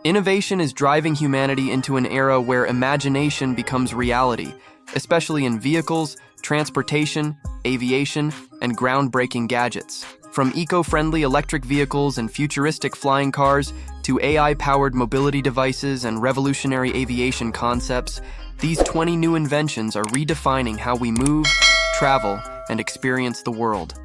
Innovation is driving humanity into an era where imagination becomes reality, especially in vehicles, transportation, aviation, and groundbreaking gadgets. From eco-friendly electric vehicles and futuristic flying cars to AI-powered mobility devices and revolutionary aviation concepts, these 20 new inventions are redefining how we move, travel, and experience the world.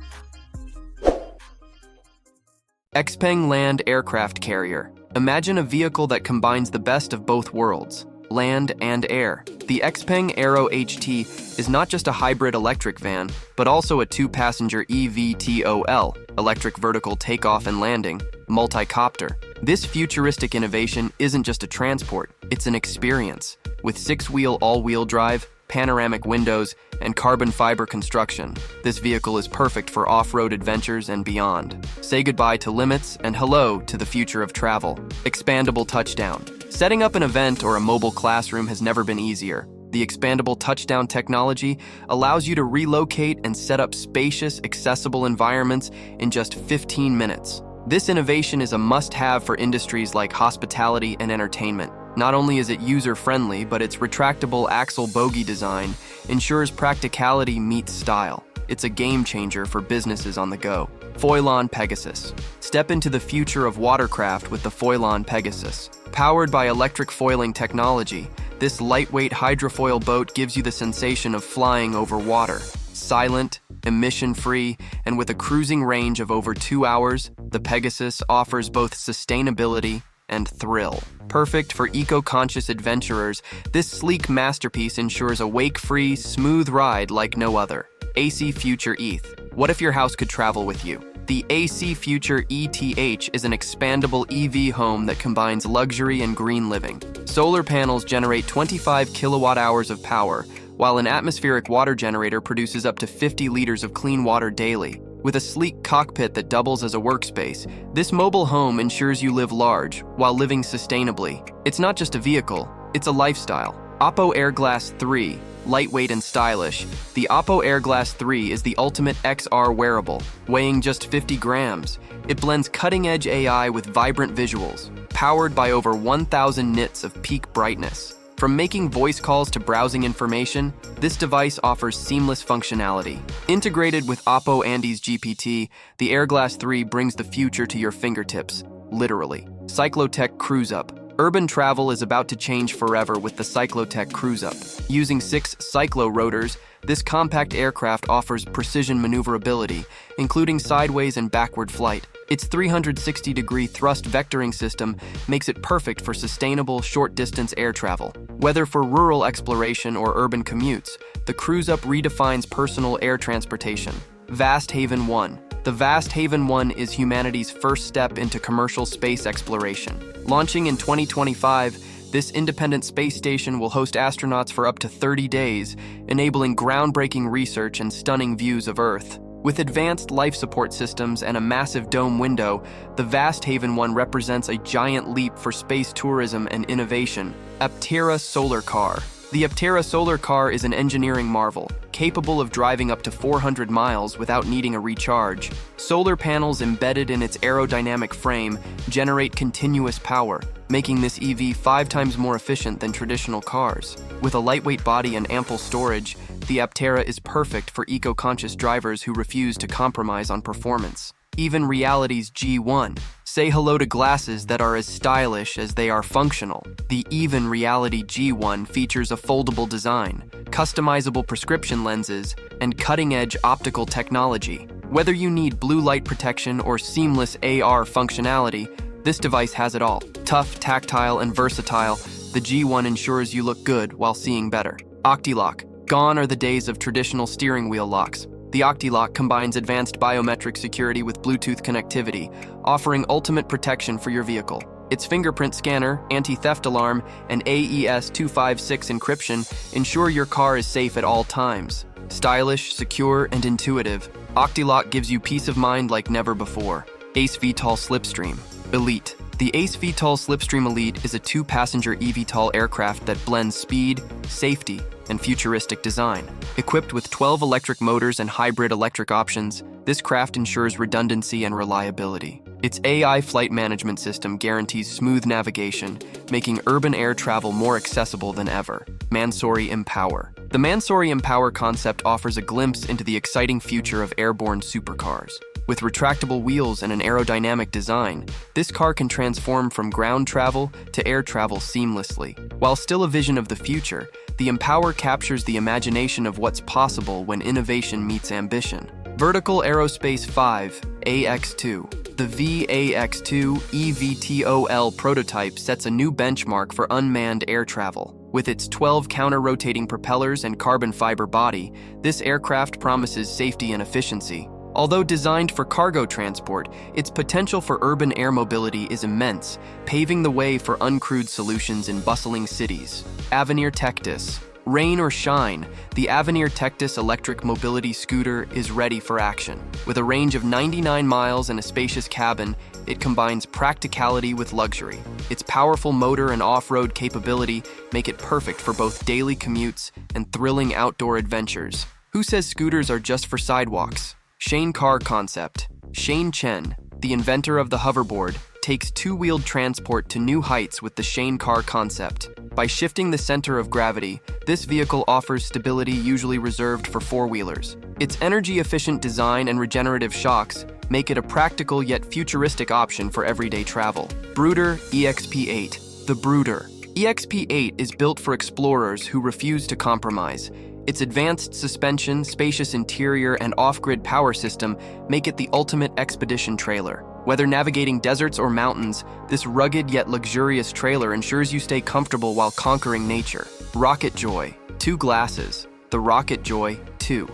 Xpeng Land Aircraft Carrier. Imagine a vehicle that combines the best of both worlds, land and air. The Xpeng Aero HT is not just a hybrid electric van, but also a two-passenger eVTOL, electric vertical takeoff and landing, multi-copter. This futuristic innovation isn't just a transport, it's an experience. With six-wheel all-wheel drive, panoramic windows, and carbon fiber construction, this vehicle is perfect for off-road adventures and beyond. Say goodbye to limits and hello to the future of travel. Expandable touchdown. Setting up an event or a mobile classroom has never been easier. The expandable touchdown technology allows you to relocate and set up spacious, accessible environments in just 15 minutes. This innovation is a must-have for industries like hospitality and entertainment. Not only is it user-friendly, but its retractable axle bogie design ensures practicality meets style. It's a game-changer for businesses on the go. Foilon Pegasus. Step into the future of watercraft with the Foilon Pegasus. Powered by electric foiling technology, this lightweight hydrofoil boat gives you the sensation of flying over water. Silent, emission-free, and with a cruising range of over 2 hours, the Pegasus offers both sustainability and thrill. Perfect for eco-conscious adventurers, this sleek masterpiece ensures a wake-free, smooth ride like no other. AC Future ETH. What if your house could travel with you? The AC Future ETH is an expandable EV home that combines luxury and green living. Solar panels generate 25 kilowatt-hours of power, while an atmospheric water generator produces up to 50 liters of clean water daily. With a sleek cockpit that doubles as a workspace, this mobile home ensures you live large while living sustainably. It's not just a vehicle, it's a lifestyle. Oppo Airglass 3. Lightweight and stylish, the Oppo Airglass 3 is the ultimate XR wearable, weighing just 50 grams. It blends cutting-edge AI with vibrant visuals, powered by over 1,000 nits of peak brightness. From making voice calls to browsing information, this device offers seamless functionality. Integrated with Oppo Andes GPT, the Airglass 3 brings the future to your fingertips, literally. Cyclotech Cruise Up. Urban travel is about to change forever with the Cyclotech Cruise Up. Using 6 cyclo rotors, this compact aircraft offers precision maneuverability, including sideways and backward flight. Its 360-degree thrust vectoring system makes it perfect for sustainable, short-distance air travel. Whether for rural exploration or urban commutes, the Cruise Up redefines personal air transportation. Vast Haven 1. The Vast Haven 1 is humanity's first step into commercial space exploration. Launching in 2025, this independent space station will host astronauts for up to 30 days, enabling groundbreaking research and stunning views of Earth. With advanced life support systems and a massive dome window, the Vast Haven 1 represents a giant leap for space tourism and innovation. Aptera Solar Car. The Aptera Solar Car is an engineering marvel, capable of driving up to 400 miles without needing a recharge. Solar panels embedded in its aerodynamic frame generate continuous power, making this EV 5 times more efficient than traditional cars. With a lightweight body and ample storage, the Aptera is perfect for eco-conscious drivers who refuse to compromise on performance. Even Reality's G1. Say hello to glasses that are as stylish as they are functional. The Even Reality G1 features a foldable design, customizable prescription lenses, and cutting-edge optical technology. Whether you need blue light protection or seamless AR functionality, this device has it all. Tough, tactile, and versatile, the G1 ensures you look good while seeing better. OctiLock. Gone are the days of traditional steering wheel locks. The OctiLock combines advanced biometric security with Bluetooth connectivity, offering ultimate protection for your vehicle. Its fingerprint scanner, anti-theft alarm, and AES 256 encryption ensure your car is safe at all times. Stylish, secure, and intuitive, OctiLock gives you peace of mind like never before. Ace VTOL Slipstream. Elite. The Ace VTOL Slipstream Elite is a 2-passenger eVTOL aircraft that blends speed, safety, and futuristic design. Equipped with 12 electric motors and hybrid electric options, this craft ensures redundancy and reliability. Its AI flight management system guarantees smooth navigation, making urban air travel more accessible than ever. Mansory Empower. The Mansory Empower concept offers a glimpse into the exciting future of airborne supercars. With retractable wheels and an aerodynamic design, this car can transform from ground travel to air travel seamlessly. While still a vision of the future, the Empower captures the imagination of what's possible when innovation meets ambition. Vertical Aerospace 5 AX2. The VAX2 eVTOL prototype sets a new benchmark for unmanned air travel. With its 12 counter-rotating propellers and carbon fiber body, this aircraft promises safety and efficiency. Although designed for cargo transport, its potential for urban air mobility is immense, paving the way for uncrewed solutions in bustling cities. Avenir Tectis. Rain or shine, the Avenir Tectis electric mobility scooter is ready for action. With a range of 99 miles and a spacious cabin, it combines practicality with luxury. Its powerful motor and off-road capability make it perfect for both daily commutes and thrilling outdoor adventures. Who says scooters are just for sidewalks? Shane Car Concept. Shane Chen, the inventor of the hoverboard, takes two-wheeled transport to new heights with the Shane Car Concept. By shifting the center of gravity, this vehicle offers stability usually reserved for four-wheelers. Its energy-efficient design and regenerative shocks make it a practical yet futuristic option for everyday travel. Brooder EXP8. The Brooder. EXP8 is built for explorers who refuse to compromise. Its advanced suspension, spacious interior, and off-grid power system make it the ultimate expedition trailer. Whether navigating deserts or mountains, this rugged yet luxurious trailer ensures you stay comfortable while conquering nature. Rocket Joy. 2 glasses. The Rocket Joy 2.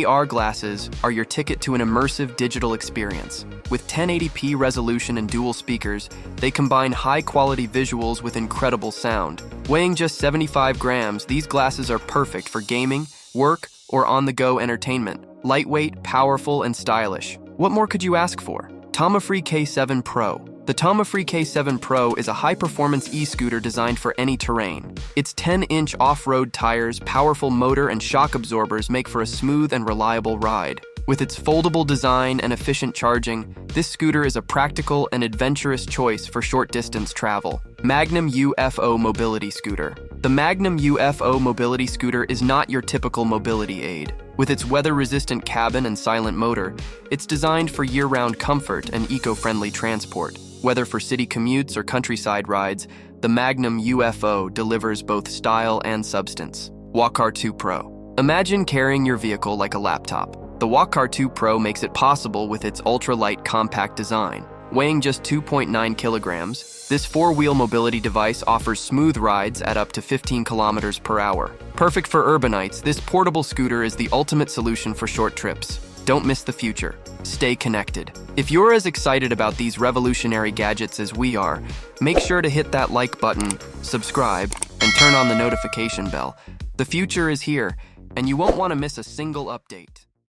AR glasses are your ticket to an immersive digital experience. With 1080p resolution and dual speakers, they combine high-quality visuals with incredible sound. Weighing just 75 grams, these glasses are perfect for gaming, work, or on-the-go entertainment. Lightweight, powerful, and stylish. What more could you ask for? Tomafree K7 Pro. The Tomafree K7 Pro is a high-performance e-scooter designed for any terrain. Its 10-inch off-road tires, powerful motor, and shock absorbers make for a smooth and reliable ride. With its foldable design and efficient charging, this scooter is a practical and adventurous choice for short-distance travel. Magnum UFO Mobility Scooter. The Magnum UFO Mobility Scooter is not your typical mobility aid. With its weather-resistant cabin and silent motor, it's designed for year-round comfort and eco-friendly transport. Whether for city commutes or countryside rides, the Magnum UFO delivers both style and substance. Walkar 2 Pro. Imagine carrying your vehicle like a laptop. The Walkar 2 Pro makes it possible with its ultra-light compact design. Weighing just 2.9 kilograms, this four-wheel mobility device offers smooth rides at up to 15 kilometers per hour. Perfect for urbanites, this portable scooter is the ultimate solution for short trips. Don't miss the future. Stay connected. If you're as excited about these revolutionary gadgets as we are, make sure to hit that like button, subscribe, and turn on the notification bell. The future is here, and you won't want to miss a single update.